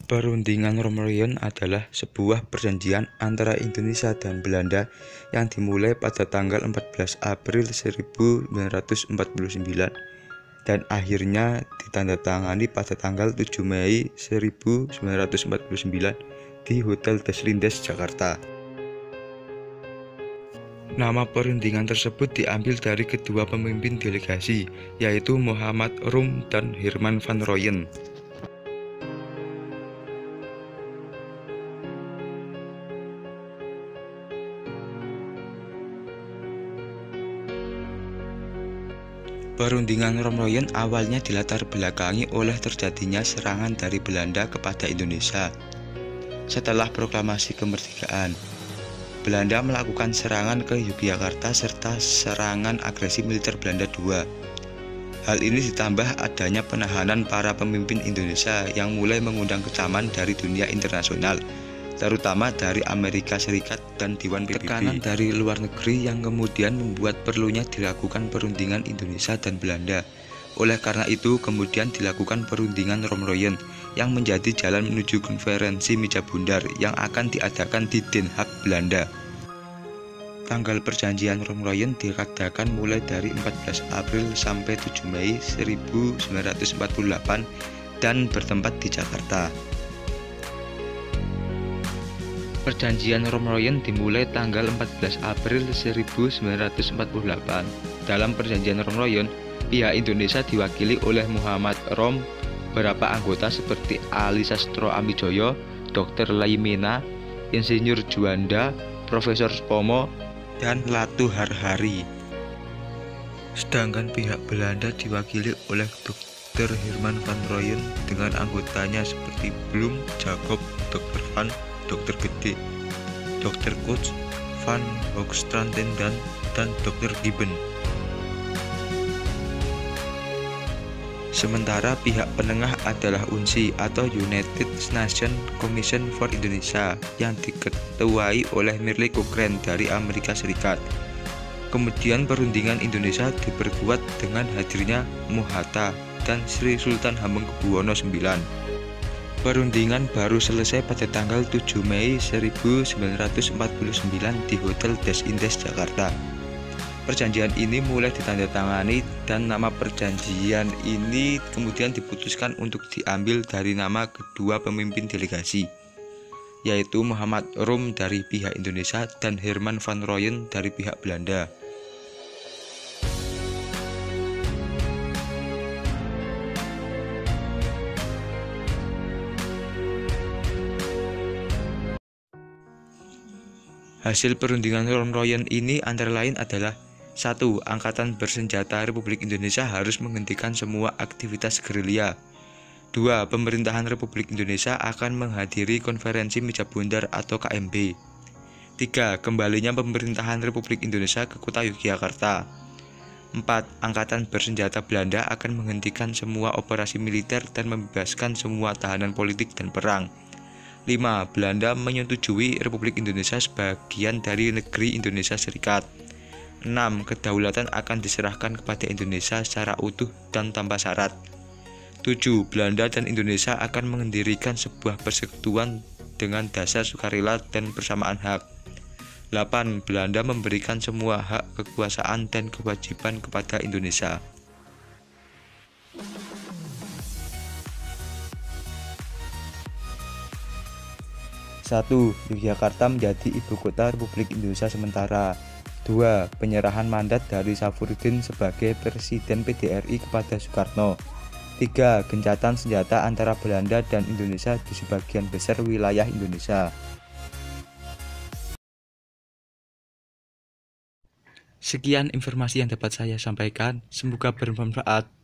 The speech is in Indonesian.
Perundingan Romroyen adalah sebuah perjanjian antara Indonesia dan Belanda yang dimulai pada tanggal 14 April 1949 dan akhirnya ditandatangani pada tanggal 7 Mei 1949 di Hotel Des Lindes, Jakarta. Nama perundingan tersebut diambil dari kedua pemimpin delegasi, yaitu Muhammad Rum dan Herman van Rooyen. Perundingan Romroyen awalnya dilatar belakangi oleh terjadinya serangan dari Belanda kepada Indonesia. Setelah proklamasi kemerdekaan, Belanda melakukan serangan ke Yogyakarta serta serangan agresi militer Belanda II. Hal ini ditambah adanya penahanan para pemimpin Indonesia yang mulai mengundang kecaman dari dunia internasional, terutama dari Amerika Serikat dan Dewan PBB. Tekanan dari luar negeri yang kemudian membuat perlunya dilakukan perundingan Indonesia dan Belanda. Oleh karena itu, kemudian dilakukan perundingan Romroyen yang menjadi jalan menuju konferensi meja bundar yang akan diadakan di Den Haag, Belanda. Tanggal perjanjian Romroyen dikatakan mulai dari 14 April sampai 7 Mei 1948 dan bertempat di Jakarta. Perjanjian Romroyen dimulai tanggal 14 April 1948. Dalam perjanjian Romroyen, pihak Indonesia diwakili oleh Muhammad Rom, beberapa anggota seperti Ali Sastro Amijoyo, Dr. Laimena, Insinyur Juanda, Profesor Spomo, dan Latu Harhari. Sedangkan pihak Belanda diwakili oleh Dr. Herman van Rooyen dengan anggotanya seperti Blum, Jacob, Dr. Van, Dr. Gede, Dr. Koch, Van Hoogstraten dan Dr. Gibbon. Sementara pihak penengah adalah UNSI atau United Nations Commission for Indonesia yang diketuai oleh Merle Cochrane dari Amerika Serikat. Kemudian perundingan Indonesia diperkuat dengan hadirnya Muhatta dan Sri Sultan Hamengkubuwono IX. Perundingan baru selesai pada tanggal 7 Mei 1949 di Hotel Des Indes, Jakarta. Perjanjian ini mulai ditandatangani dan nama perjanjian ini kemudian diputuskan untuk diambil dari nama kedua pemimpin delegasi, yaitu Muhammad Rum dari pihak Indonesia dan Herman van Rooyen dari pihak Belanda. Hasil perundingan Romroyen ini antara lain adalah 1. Angkatan bersenjata Republik Indonesia harus menghentikan semua aktivitas gerilya. 2. Pemerintahan Republik Indonesia akan menghadiri konferensi meja bundar atau KMB. 3. Kembalinya pemerintahan Republik Indonesia ke kota Yogyakarta. 4. Angkatan bersenjata Belanda akan menghentikan semua operasi militer dan membebaskan semua tahanan politik dan perang. 5. Belanda menyetujui Republik Indonesia sebagian dari negeri Indonesia Serikat. 6. Kedaulatan akan diserahkan kepada Indonesia secara utuh dan tanpa syarat. 7. Belanda dan Indonesia akan mendirikan sebuah persekutuan dengan dasar sukarela dan persamaan hak. 8. Belanda memberikan semua hak kekuasaan dan kewajiban kepada Indonesia. 1. Yogyakarta menjadi ibu kota Republik Indonesia sementara. 2. Penyerahan mandat dari Safruddin sebagai Presiden PDRI kepada Soekarno. 3. Gencatan senjata antara Belanda dan Indonesia di sebagian besar wilayah Indonesia. Sekian informasi yang dapat saya sampaikan, semoga bermanfaat.